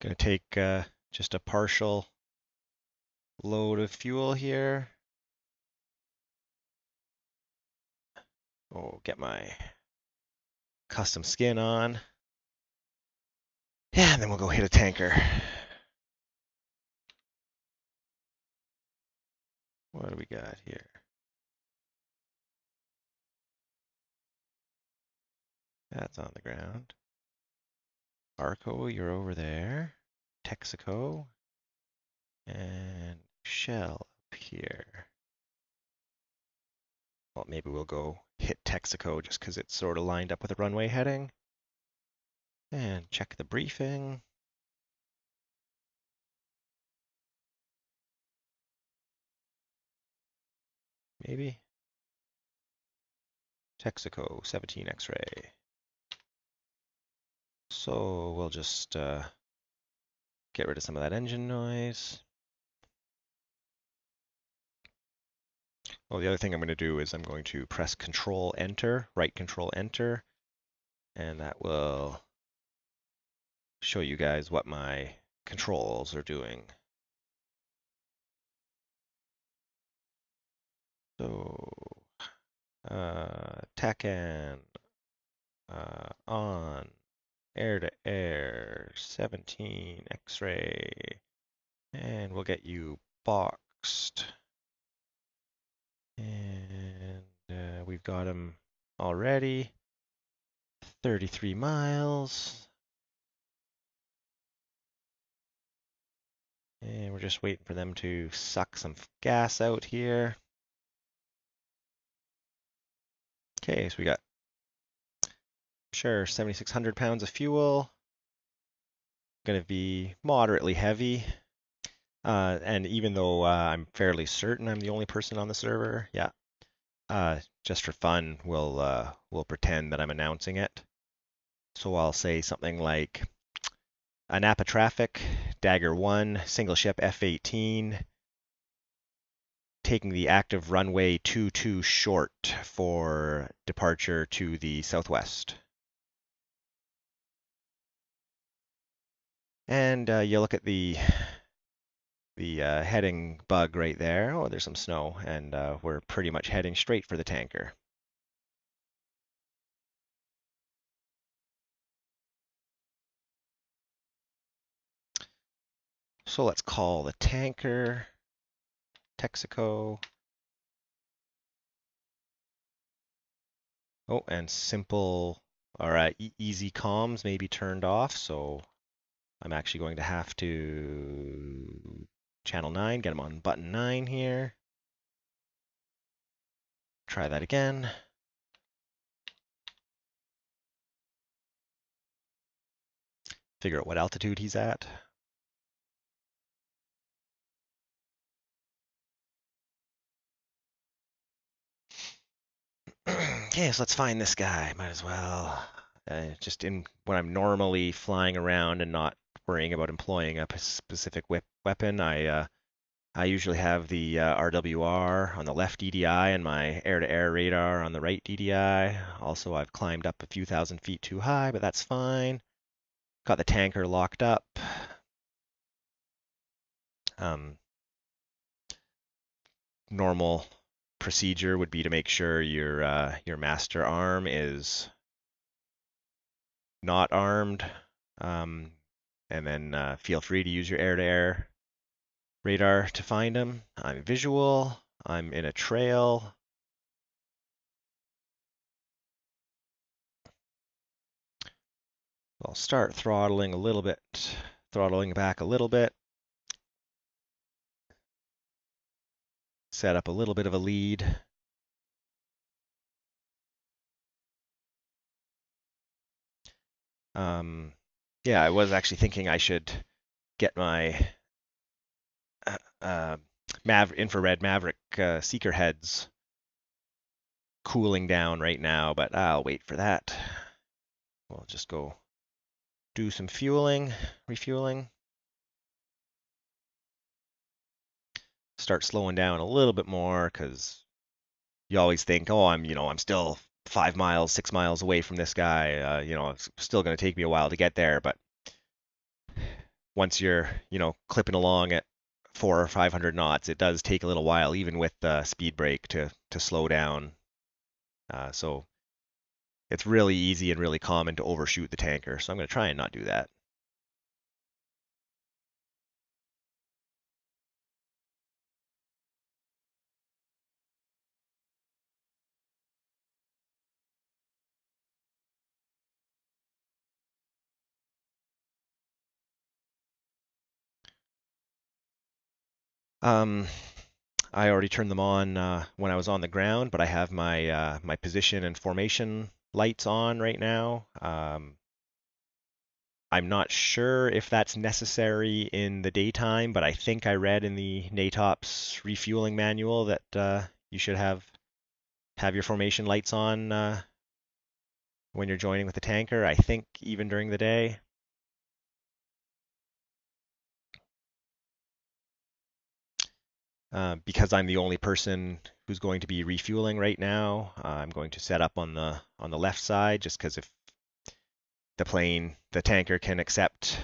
Gonna take just a partial load of fuel here. Oh, get my custom skin on. Yeah, and then we'll go hit a tanker. What do we got here? That's on the ground. Arco, you're over there. Texaco. And Shell up here. Well, maybe we'll go hit Texaco just because it's sort of lined up with the runway heading. And check the briefing. Maybe. Texaco, 17 X-ray. So we'll just get rid of some of that engine noise. Well, the other thing I'm going to do is I'm going to press Control Enter, right Control Enter, and that will show you guys what my controls are doing. So, TACAN on, air to air, 17 X-ray, and we'll get you boxed. And we've got him already, 33 miles. And we're just waiting for them to suck some gas out here. Okay, so we got, sure, 7,600 pounds of fuel. Going to be moderately heavy. And even though I'm fairly certain I'm the only person on the server, yeah, just for fun, we'll pretend that I'm announcing it. So I'll say something like, Napa traffic, Dagger 1, single ship F-18, taking the active runway 22 short for departure to the southwest. And you look at the heading bug right there. Oh, there's some snow, and we're pretty much heading straight for the tanker. So let's call the tanker Texaco. Oh, and simple, all right, easy comms may be turned off, so I'm actually going to have to channel 9, get them on button 9 here. Try that again. Figure out what altitude he's at. Okay, so let's find this guy. Might as well. Just in when I'm normally flying around and not worrying about employing a specific weapon, I usually have the RWR on the left DDI and my air-to-air radar on the right DDI. Also, I've climbed up a few thousand feet too high, but that's fine. Got the tanker locked up. Normal procedure would be to make sure your master arm is not armed, and then feel free to use your air-to-air radar to find him. I'm visual. I'm in a trail. I'll start throttling a little bit, throttling back a little bit. Set up a little bit of a lead. Yeah, I was actually thinking I should get my infrared Maverick seeker heads cooling down right now, but I'll wait for that. We'll just go do some refueling. Start slowing down a little bit more because you always think, oh, I'm still 5 miles, 6 miles away from this guy. It's still going to take me a while to get there, but once you're, clipping along at 400 or 500 knots, it does take a little while, even with the speed brake, to slow down. So it's really easy and really common to overshoot the tanker. So I'm going to try and not do that. I already turned them on when I was on the ground, but I have my position and formation lights on right now. I'm not sure if that's necessary in the daytime, but I think I read in the NATOPS refueling manual that you should have your formation lights on when you're joining with the tanker. I think even during the day. Because I'm the only person who's going to be refueling right now, I'm going to set up on the left side, just because if the tanker can accept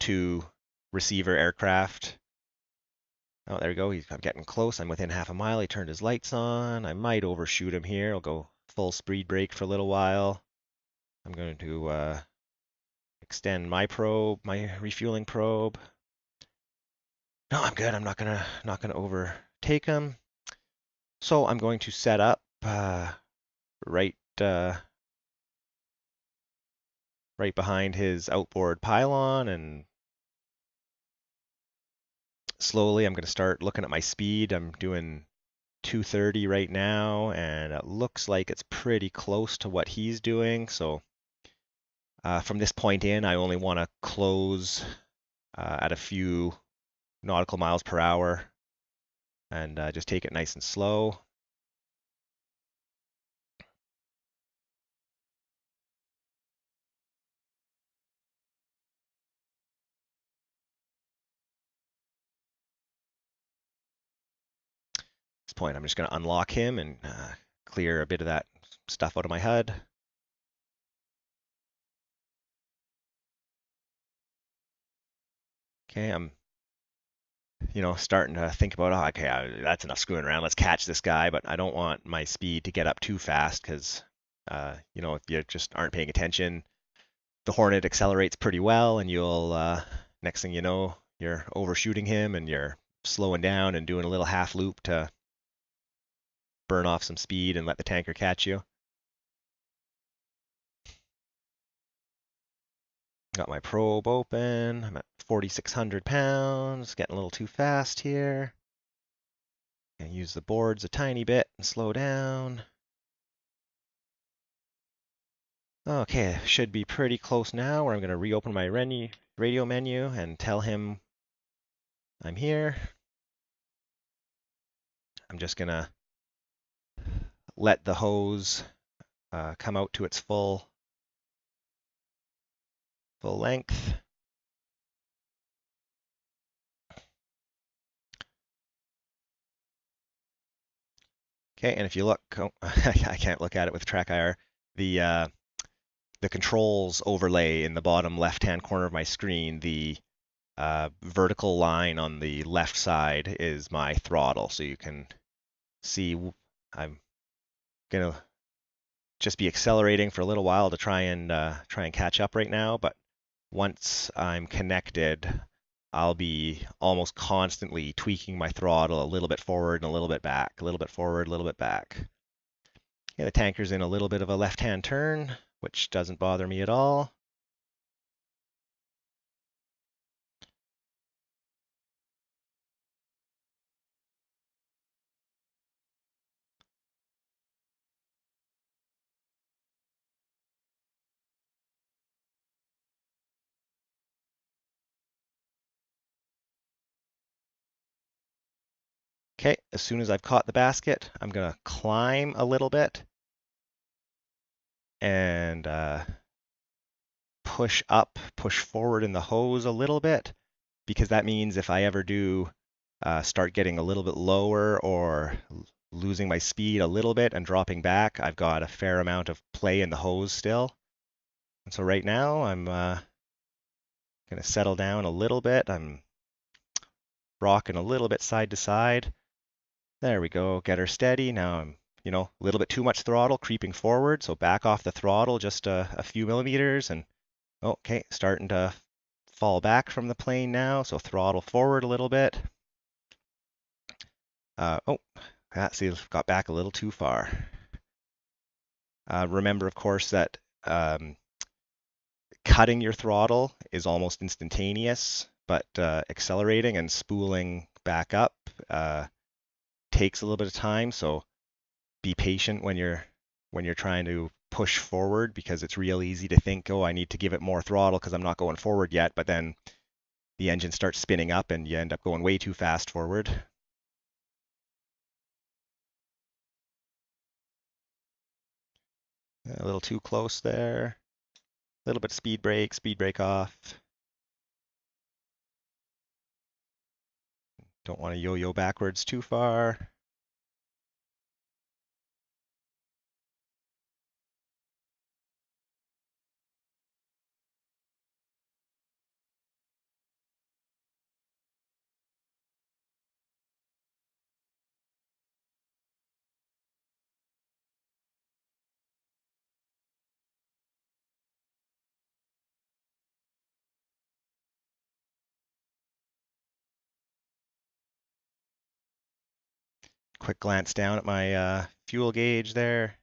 2 receiver aircraft. Oh, there we go. I'm getting close. I'm within half a mile. He turned his lights on. I might overshoot him here. I'll go full speed brake for a little while. I'm going to extend my refueling probe. No, I'm good. I'm not gonna overtake him. So I'm going to set up right behind his outboard pylon, and slowly I'm going to start looking at my speed. I'm doing 230 right now, and it looks like it's pretty close to what he's doing. So from this point in, I only want to close at a few nautical miles per hour, and just take it nice and slow. At this point, I'm just going to unlock him and clear a bit of that stuff out of my HUD. Okay, I'm starting to think about, oh, okay, that's enough screwing around. Let's catch this guy, but I don't want my speed to get up too fast because, if you just aren't paying attention, the Hornet accelerates pretty well, and you'll, next thing you know, you're overshooting him and you're slowing down and doing a little half loop to burn off some speed and let the tanker catch you. Got my probe open. I'm at 4,600 pounds, getting a little too fast here. Gonna use the boards a tiny bit and slow down. Okay, should be pretty close now, where I'm gonna reopen my radio menu and tell him I'm here. I'm just gonna let the hose come out to its full length. Okay, and if you look, I can't look at it with track IR. The controls overlay in the bottom left-hand corner of my screen, the vertical line on the left side is my throttle, so you can see I'm gonna just be accelerating for a little while to try and catch up right now, but once I'm connected, I'll be almost constantly tweaking my throttle a little bit forward and a little bit back, a little bit forward, a little bit back. Yeah, the tanker's in a little bit of a left-hand turn, which doesn't bother me at all. Okay, as soon as I've caught the basket, I'm gonna climb a little bit and push forward in the hose a little bit, because that means if I ever do start getting a little bit lower or losing my speed a little bit and dropping back, I've got a fair amount of play in the hose still. And so right now I'm gonna Gonna settle down a little bit. I'm rocking a little bit side to side. There we go. Get her steady. Now I'm, a little bit too much throttle, creeping forward. So back off the throttle just a few millimeters. And okay, starting to fall back from the plane now. So throttle forward a little bit. See, got back a little too far. Remember, of course, that cutting your throttle is almost instantaneous, but accelerating and spooling back up takes a little bit of time. So be patient when you're trying to push forward, because it's real easy to think, oh, I need to give it more throttle because I'm not going forward yet. But then the engine starts spinning up and you end up going way too fast forward. A little too close there. A little bit speed brake off. Don't want to yo-yo backwards too far. Quick glance down at my fuel gauge there.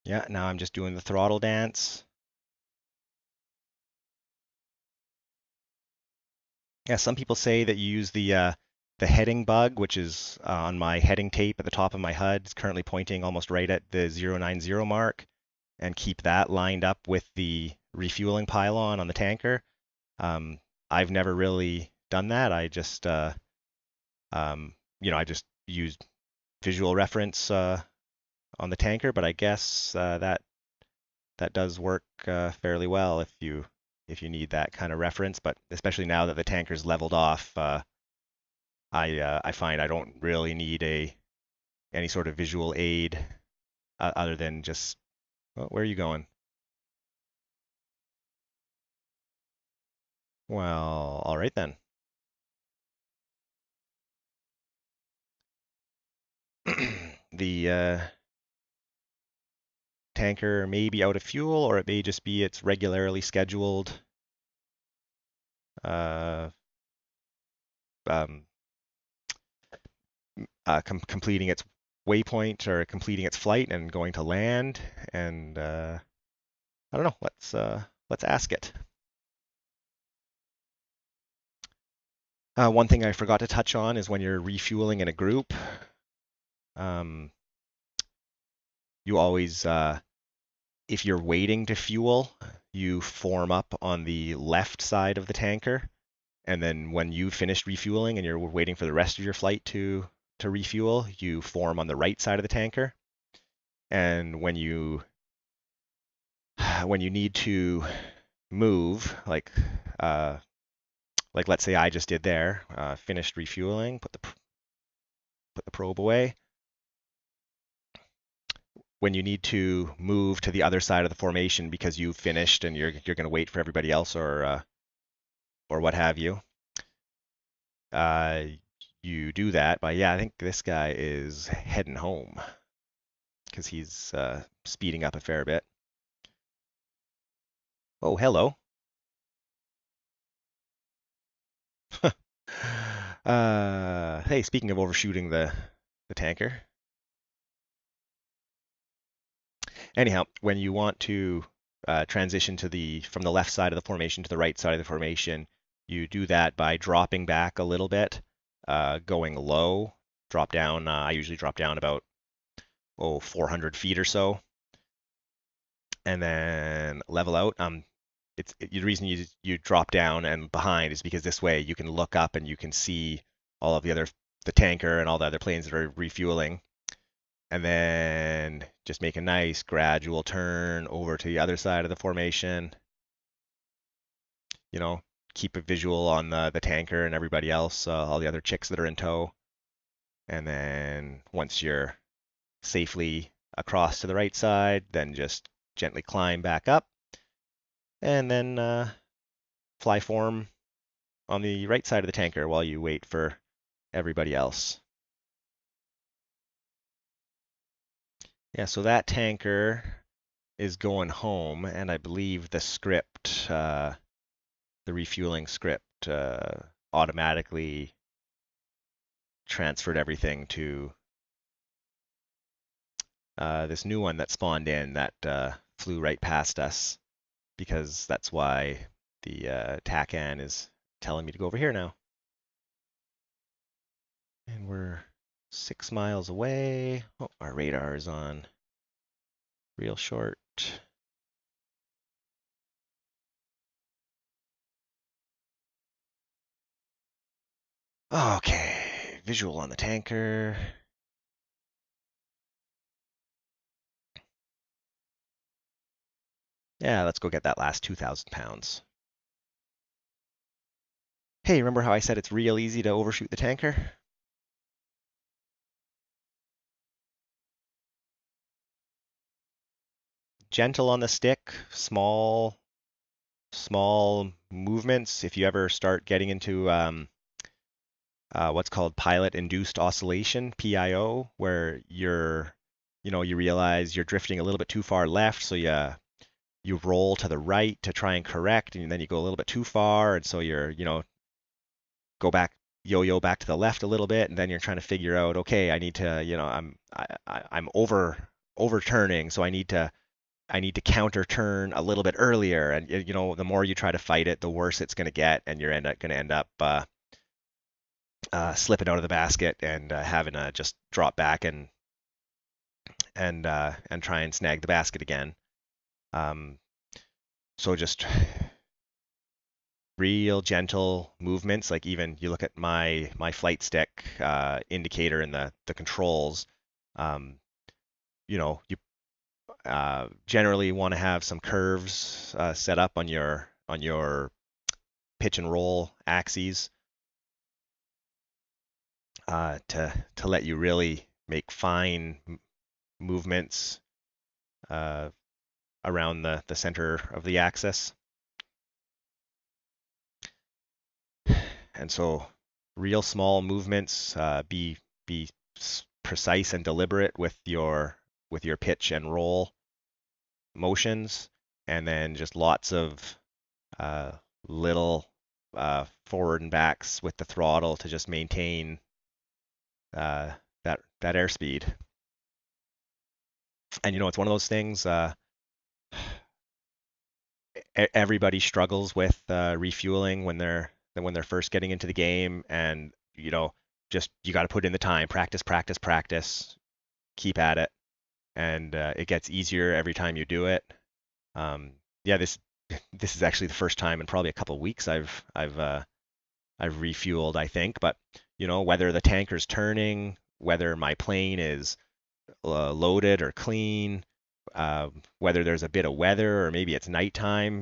Yeah, now I'm just doing the throttle dance. Yeah, some people say that you use the heading bug, which is on my heading tape at the top of my HUD. It's currently pointing almost right at the 090 mark, and keep that lined up with the refueling pylon on the tanker. I've never really done that. I just I just used visual reference on the tanker, but I guess that does work fairly well if you need that kind of reference. But especially now that the tanker's leveled off, I find I don't really need any sort of visual aid other than just, well, where are you going? Well, all right then. The tanker may be out of fuel, or it may just be its regularly scheduled completing its waypoint or completing its flight and going to land. And I don't know. Let's ask it. One thing I forgot to touch on is when you're refueling in a group, you always, if you're waiting to fuel, you form up on the left side of the tanker. And then when you've finished refueling and you're waiting for the rest of your flight to refuel, you form on the right side of the tanker. And when you need to move, like let's say I just did there, finished refueling, put the probe away. When you need to move to the other side of the formation because you've finished and you're going to wait for everybody else or what have you, you do that by, I think this guy is heading home because he's speeding up a fair bit. Oh, hello. Hey, speaking of overshooting the tanker. Anyhow, when you want to transition from the left side of the formation to the right side of the formation, you do that by dropping back a little bit, going low, drop down. I usually drop down about 400 feet or so, and then level out. The reason you drop down and behind is because this way you can look up and you can see all of the tanker and all the other planes that are refueling. and then just make a nice gradual turn over to the other side of the formation. You know, keep a visual on the tanker and everybody else, all the other chicks that are in tow. And then once you're safely across to the right side, then just gently climb back up, and then fly form on the right side of the tanker while you wait for everybody else. Yeah, so that tanker is going home, and I believe the script, the refueling script, automatically transferred everything to this new one that spawned in that flew right past us, because that's why the TACAN is telling me to go over here now. And we're 6 miles away. Oh, our radar is on real short. Okay, visual on the tanker. Yeah, let's go get that last 2,000 pounds. Hey, remember how I said it's real easy to overshoot the tanker? Gentle on the stick, small movements. If you ever start getting into what's called pilot-induced oscillation, PIO, where you realize you're drifting a little bit too far left, so you roll to the right to try and correct, and then you go a little bit too far, and so go back, yo-yo back to the left a little bit, and then you're trying to figure out, okay, I need to, I'm overturning, so I need to counter turn a little bit earlier, and the more you try to fight it, the worse it's going to get, and you're going to end up slipping out of the basket and having to just drop back and try and snag the basket again. So just real gentle movements. Like, even you look at my flight stick indicator in the controls. You generally want to have some curves set up on your pitch and roll axes to let you really make fine movements around the center of the axis. And so real small movements, be precise and deliberate with your pitch and roll motions, and then just lots of little forward and backs with the throttle to just maintain that airspeed. And it's one of those things. Everybody struggles with refueling when they're first getting into the game, and just you got to put in the time, practice, keep at it, and it gets easier every time you do it. Yeah, this is actually the first time in probably a couple of weeks I've refueled, I think. But whether the tanker's turning, whether my plane is loaded or clean, whether there's a bit of weather or maybe it's nighttime,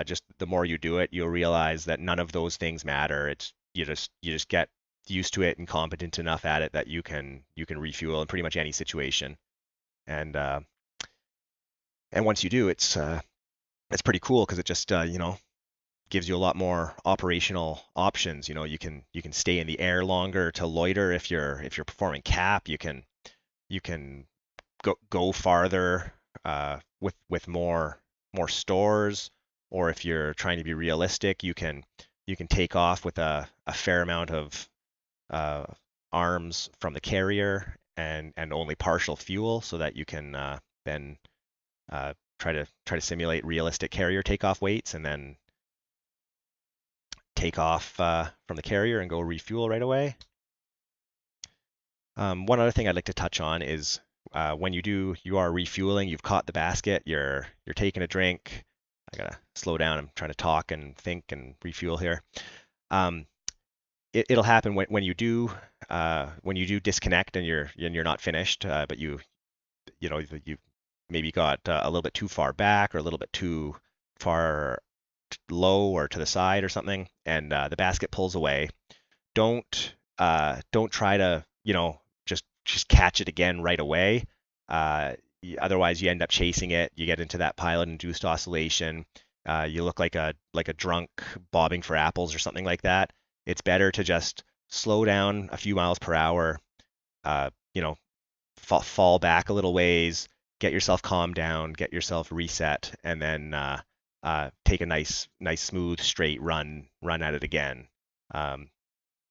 just the more you do it, you'll realize that none of those things matter. It's you just get used to it and competent enough at it that you can refuel in pretty much any situation. And once you do, it's pretty cool, because it just gives you a lot more operational options. You can stay in the air longer to loiter if you're performing cap. You can go farther with more stores, or if you're trying to be realistic, you can take off with a fair amount of arms from the carrier and only partial fuel, so that you can then try to simulate realistic carrier takeoff weights, and then take off from the carrier and go refuel right away. One other thing I'd like to touch on is when you are refueling, you've caught the basket, you're taking a drink. I gotta slow down. I'm trying to talk and think and refuel here. it'll happen when when you do disconnect and you're not finished, but you maybe got a little bit too far back or a little bit too far low or to the side or something, and the basket pulls away. Don't try to just catch it again right away. Uh, Otherwise, you end up chasing it. You get into that pilot-induced oscillation. You look like a drunk bobbing for apples or something like that. It's better to just slow down a few miles per hour. Uh, you know, fall back a little ways, get yourself calmed down, get yourself reset, and then take a nice smooth straight run at it again. Um,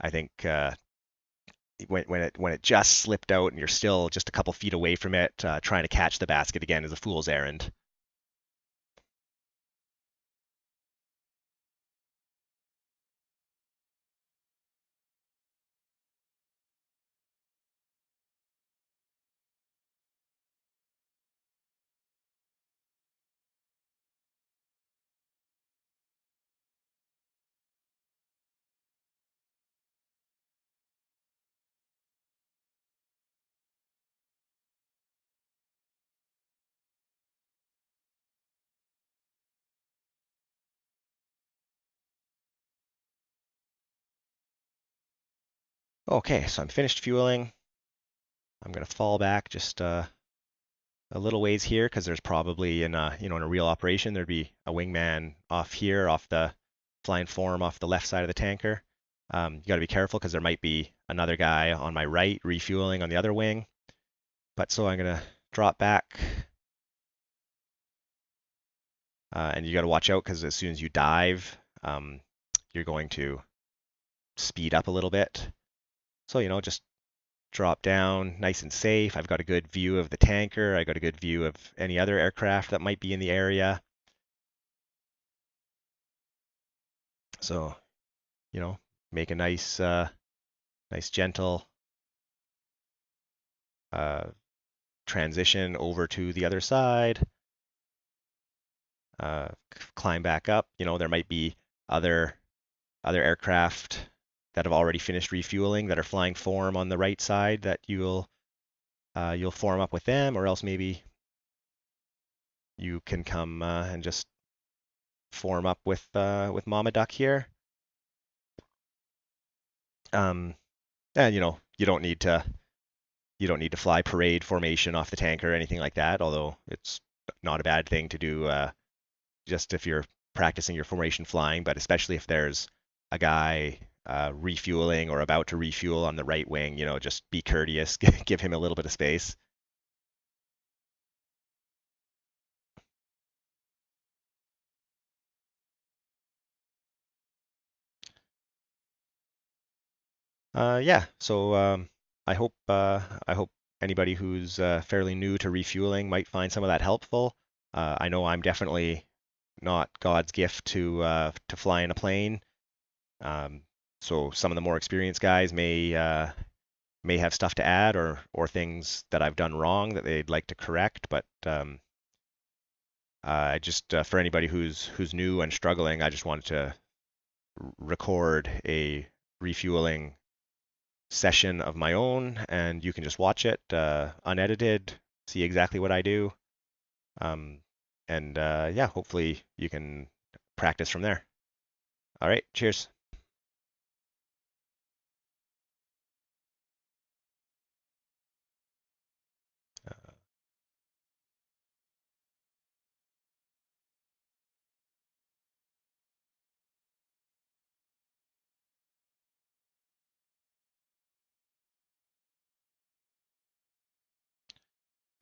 I think when it just slipped out and you're still just a couple feet away from it, trying to catch the basket again is a fool's errand. Okay, so I'm finished fueling. I'm gonna fall back just a little ways here because there's probably in a real operation there'd be a wingman off here, off the flying form off the left side of the tanker. You got to be careful because there might be another guy on my right refueling on the other wing. But so I'm gonna drop back, and you got to watch out because as soon as you dive, you're going to speed up a little bit. So just drop down nice and safe. I've got a good view of the tanker. I got a good view of any other aircraft that might be in the area. So, make a nice gentle uh, transition over to the other side. Uh, Climb back up. There might be other aircraft that have already finished refueling that are flying form on the right side that you'll form up with them, or else maybe you can come and just form up with Mama Duck here. And you don't need to fly parade formation off the tanker or anything like that, although it's not a bad thing to do just if you're practicing your formation flying, but especially if there's a guy refueling or about to refuel on the right wing, just be courteous, give him a little bit of space. Yeah, so I hope anybody who's fairly new to refueling might find some of that helpful. I know I'm definitely not God's gift to fly in a plane. Um, so some of the more experienced guys may have stuff to add or things that I've done wrong that they'd like to correct. But I just for anybody who's new and struggling, I just wanted to record a refueling session of my own, and you can just watch it unedited, see exactly what I do, um, and yeah, hopefully you can practice from there. All right, cheers.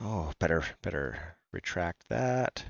Oh, better retract that.